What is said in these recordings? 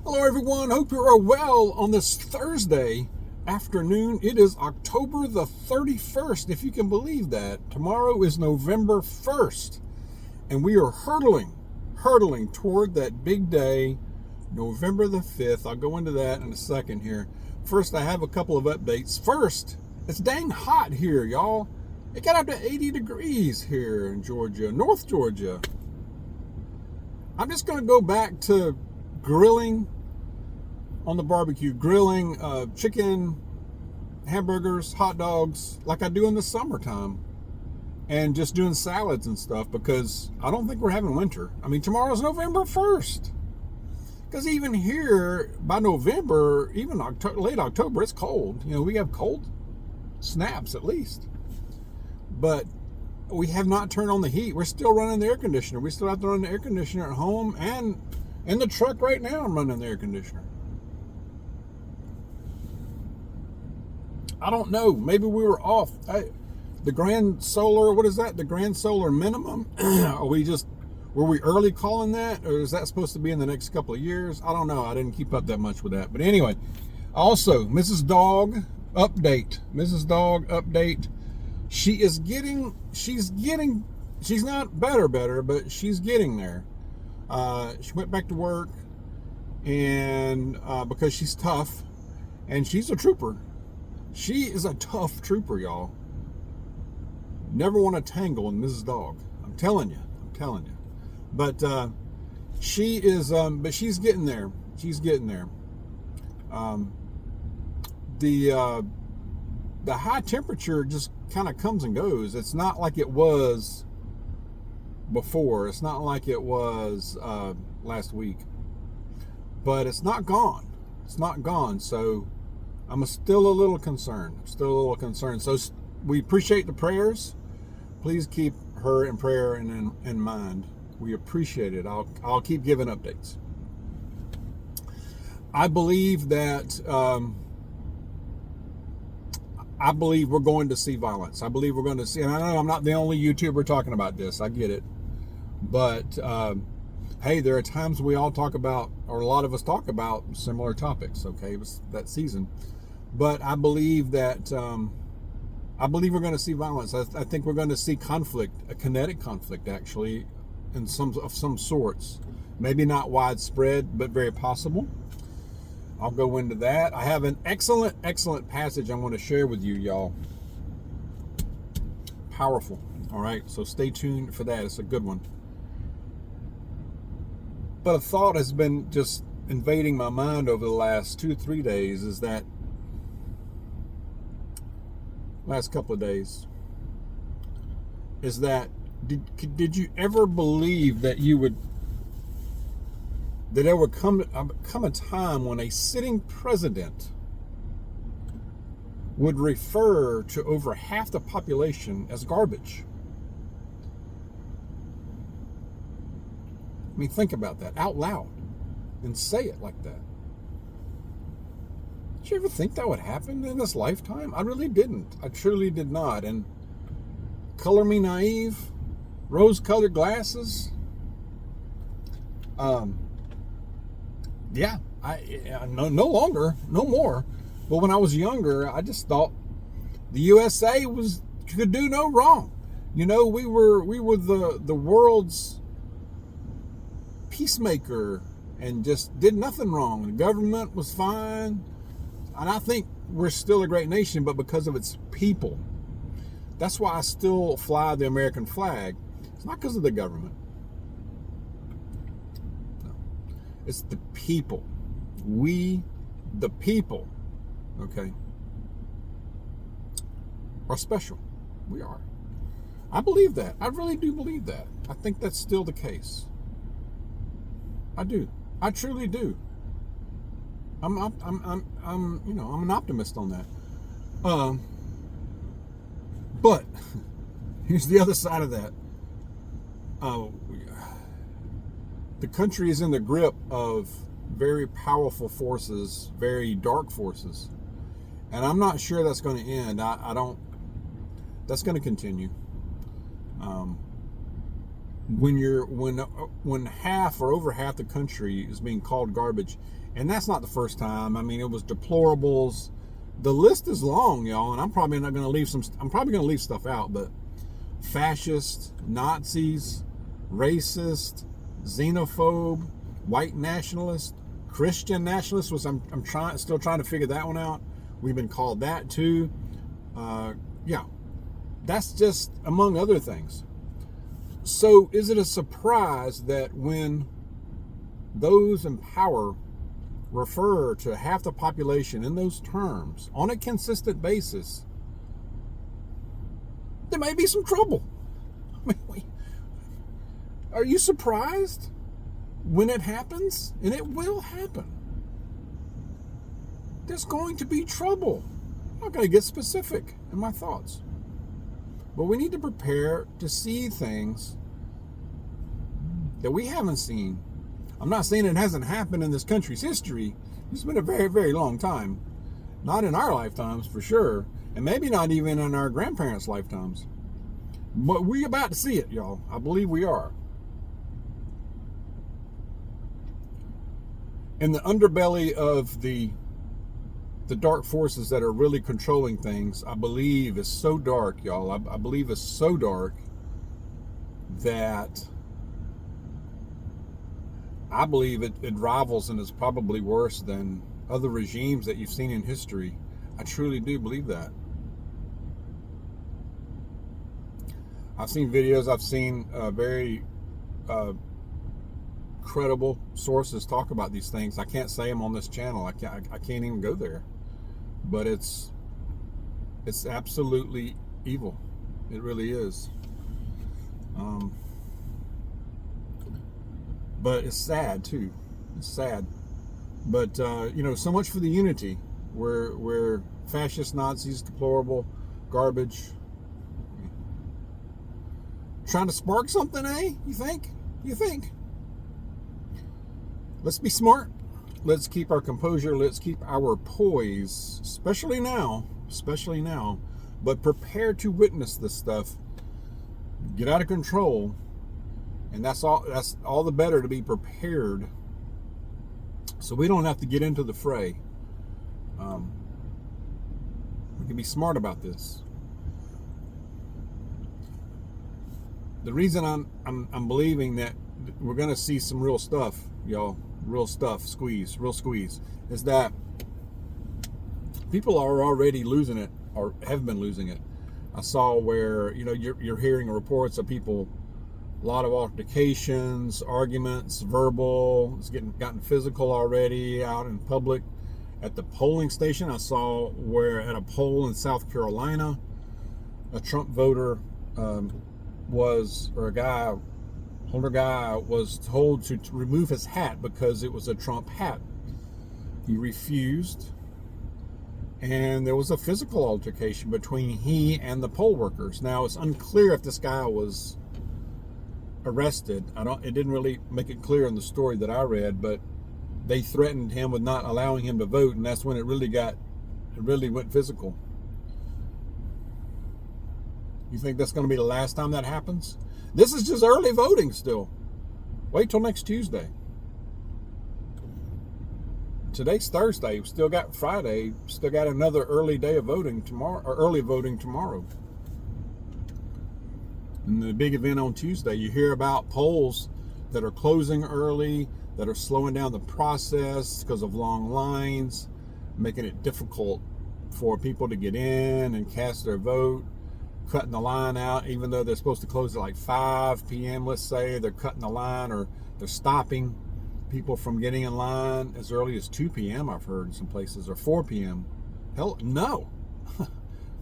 Hello, everyone. Hope you are well on this Thursday afternoon. It is October the 31st, if you can believe that. Tomorrow is November 1st, and we are hurtling toward that big day, November the 5th. I'll go into that in a second here. First, I have a couple of updates. First, it's dang hot here, y'all. It got up to 80 degrees here in Georgia, North Georgia. I'm just going to go back to grilling on the barbecue, grilling chicken, hamburgers, hot dogs, like I do in the summertime, and just doing salads and stuff, because I don't think we're having winter. I mean, tomorrow's November 1st. Because even here, by November, even late October, it's cold. You know, we have cold snaps at least. But we have not turned on the heat. We're still running the air conditioner. We still have to run the air conditioner at home, and in the truck right now, I'm running the air conditioner. I don't know. Maybe we were off. The grand solar, what is that? The grand solar minimum? Were we early calling that? Or is that supposed to be in the next couple of years? I don't know. I didn't keep up that much with that. But anyway, also, Mrs. Dawg update. Mrs. Dawg update. She's not better, but she's getting there. She went back to work, and because she's tough, and she's a trooper. She is a tough trooper, y'all. Never want to tangle in Mrs. Dawg. I'm telling you. But she is, but she's getting there. The high temperature just kind of comes and goes. It's not like it was before. It's not like it was last week. But it's not gone. So I'm still a little concerned. So we appreciate the prayers. Please keep her in prayer and in mind. We appreciate it. I'll keep giving updates. I believe that I believe we're going to see violence. I believe we're going to see, and I know I'm not the only YouTuber talking about this. I get it. But hey, there are times we all talk about, or a lot of us talk about similar topics. Okay, it was that season. But I believe that we're going to see violence. I think we're going to see conflict, a kinetic conflict, actually, of some sorts. Maybe not widespread, but very possible. I'll go into that. I have an excellent passage I want to share with you, y'all. Powerful. All right, so stay tuned for that. It's a good one. But a thought has been just invading my mind over the last 2-3 days, is that last couple of days, is that did you ever believe that there would come a time when a sitting president would refer to over half the population as garbage? I mean, think about that out loud and say it like that. Did you ever think that would happen in this lifetime? I really didn't. I truly did not. And color me naive, rose-colored glasses. Yeah, no longer, no more. But when I was younger, I just thought the USA could do no wrong. You know, we were the world's peacemaker and just did nothing wrong. The government was fine. And I think we're still a great nation, but because of its people. That's why I still fly the American flag. It's not because of the government. No. It's the people. We, the people, okay, are special. We are. I believe that. I really do believe that. I think that's still the case. I do. I truly do. I'm an optimist on that. But here's the other side of that. The country is in the grip of very powerful forces, very dark forces, and I'm not sure that's going to end. That's going to continue. when half or over half the country is being called garbage, and that's not the first time. I mean, it was deplorables. The list is long, y'all, and I'm probably going to leave stuff out, but fascist, Nazis, racist, xenophobe, white nationalist, Christian nationalist, which I'm still trying to figure that one out. We've been called that too. Yeah, that's just among other things. So is it a surprise that when those in power refer to half the population in those terms on a consistent basis, there may be some trouble? I mean, are you surprised when it happens? And it will happen. There's going to be trouble. I'm not going to get specific in my thoughts. But we need to prepare to see things that we haven't seen. I'm not saying it hasn't happened in this country's history. It's been a very, very long time. Not in our lifetimes, for sure. And maybe not even in our grandparents' lifetimes. But we're about to see it, y'all. I believe we are. In the underbelly of the dark forces that are really controlling things, I believe is so dark, y'all. I believe it's so dark that I believe it rivals and is probably worse than other regimes that you've seen in history. I truly do believe that. I've seen videos, I've seen very credible sources talk about these things. I can't say them on this channel. I can't even go there. But it's absolutely evil. It really is. But it's sad too. It's sad. But so much for the unity. We're fascist, Nazis, deplorable, garbage. Trying to spark something, eh? You think? Let's be smart. Let's keep our composure. Let's keep our poise, especially now. But prepare to witness this stuff. Get out of control. And that's all the better to be prepared, so we don't have to get into the fray. We can be smart about this. The reason I'm believing that we're going to see some real stuff, y'all, real squeeze, is that people are already losing it or have been losing it. I saw where you're hearing reports of people. A lot of altercations, arguments, verbal. It's gotten physical already out in public. At the polling station, I saw where at a poll in South Carolina, a Trump voter older guy was told to remove his hat because it was a Trump hat. He refused, and there was a physical altercation between he and the poll workers. Now, it's unclear if this guy was arrested. It didn't really make it clear in the story that I read, but they threatened him with not allowing him to vote, and that's when it really went physical. You think that's going to be the last time that happens? This is just early voting still. Wait till next Tuesday. Today's Thursday. We still got Friday. Still got another early day of voting tomorrow, or early voting tomorrow. And the big event on Tuesday, you hear about polls that are closing early, that are slowing down the process because of long lines, making it difficult for people to get in and cast their vote, cutting the line out, even though they're supposed to close at like 5 p.m., let's say. They're cutting the line, or they're stopping people from getting in line as early as 2 p.m., I've heard in some places, or 4 p.m. Hell, no.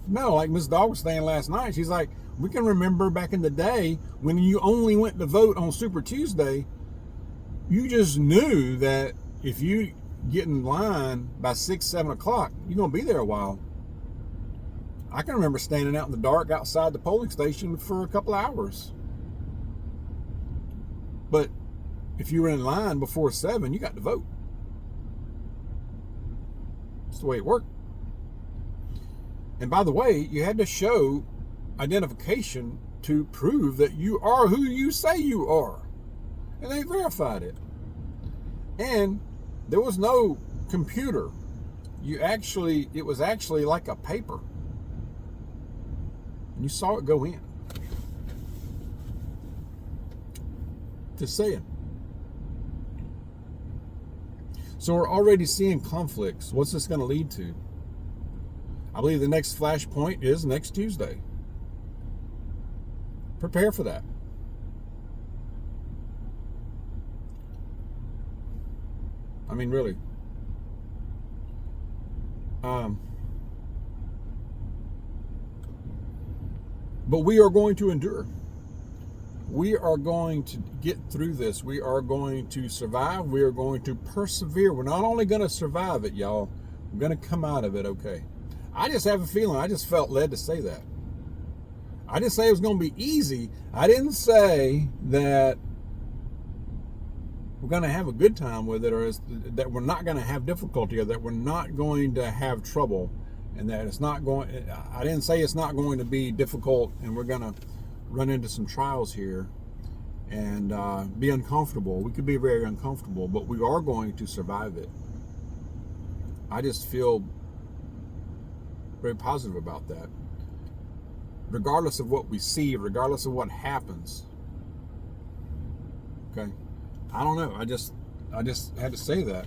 No, like Ms. Dawg was saying last night, she's like, we can remember back in the day when you only went to vote on Super Tuesday. You just knew that if you get in line by 6, 7 o'clock, you're going to be there a while. I can remember standing out in the dark outside the polling station for a couple of hours. But if you were in line before 7, you got to vote. That's the way it worked. And by the way, you had to show identification to prove that you are who you say you are. And they verified it. And there was no computer. It was actually like a paper. And you saw it go in. Just saying. So we're already seeing conflicts. What's this going to lead to? I believe the next flashpoint is next Tuesday. Prepare for that. I mean, really. But we are going to endure. We are going to get through this. We are going to survive. We are going to persevere. We're not only going to survive it, y'all. We're going to come out of it okay. I just have a feeling. I just felt led to say that. I didn't say it was going to be easy. I didn't say that we're going to have a good time with it, or that we're not going to have difficulty, or that we're not going to have trouble, and that it's not going. I didn't say it's not going to be difficult, and we're going to run into some trials here and be uncomfortable. We could be very uncomfortable, but we are going to survive it. I just feel very positive about that. Regardless of what we see, regardless of what happens. Okay? I don't know. I just had to say that.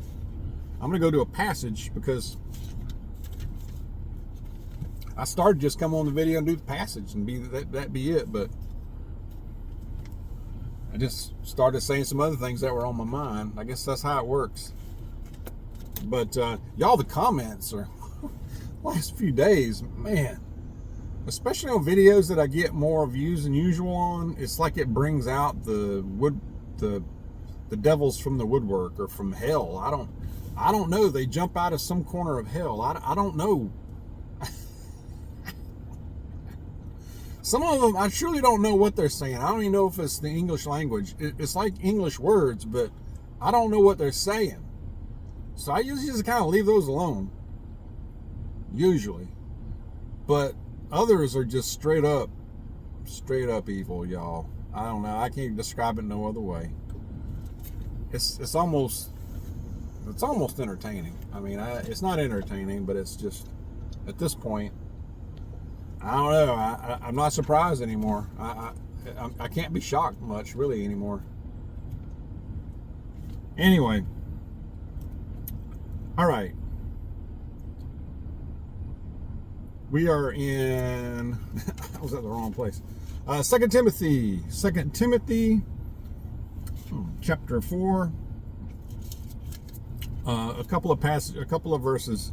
I'm going to go to a passage because I started just come on the video and do the passage and that be it, but I just started saying some other things that were on my mind. I guess that's how it works. But y'all, the comments are last few days, man, especially on videos that I get more views than usual on, it's like it brings out the devils from the woodwork or from hell. I don't know. They jump out of some corner of hell. I don't know. Some of them, I truly don't know what they're saying. I don't even know if it's the English language. It's like English words, but I don't know what they're saying. So I usually just kind of leave those alone. Usually. But others are just straight up evil, y'all. I don't know. I can't describe it no other way. It's almost entertaining. I mean, it's not entertaining, but it's just, at this point, I don't know. I'm not surprised anymore. I can't be shocked much, really, anymore. Anyway. All right. We are in... I was at the wrong place. 2 Timothy. 2 Timothy, chapter 4. A couple of verses.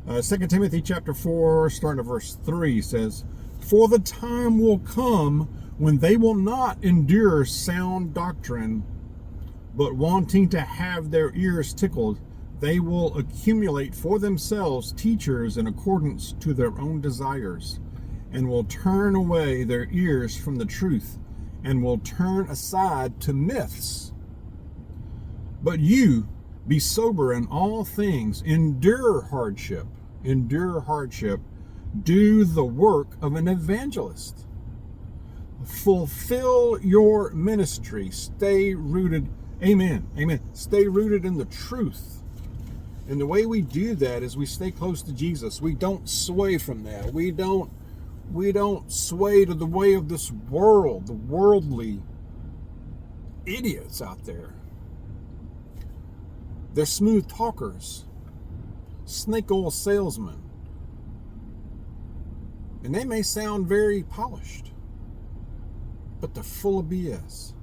2 Timothy chapter 4, starting at verse 3, says, "For the time will come when they will not endure sound doctrine, but wanting to have their ears tickled, they will accumulate for themselves teachers in accordance to their own desires, and will turn away their ears from the truth, and will turn aside to myths. But you, be sober in all things, endure hardship, do the work of an evangelist. Fulfill your ministry, stay rooted, amen, stay rooted in the truth. And the way we do that is we stay close to Jesus. We don't sway from that. We don't sway to the way of this world, the worldly idiots out there. They're smooth talkers, snake oil salesmen. And they may sound very polished, but they're full of BS.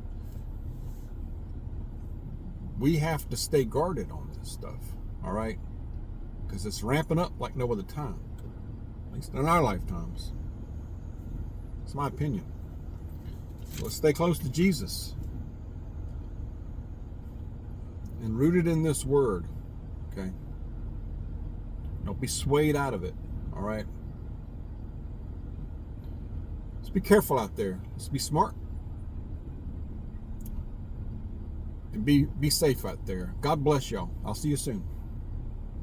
We have to stay guarded on this stuff, all right? Because it's ramping up like no other time, at least in our lifetimes. It's my opinion. Let's stay close to Jesus and rooted in this word, okay? Don't be swayed out of it, all right? Let's be careful out there. Let's be smart. And be safe out there. God bless y'all. I'll see you soon.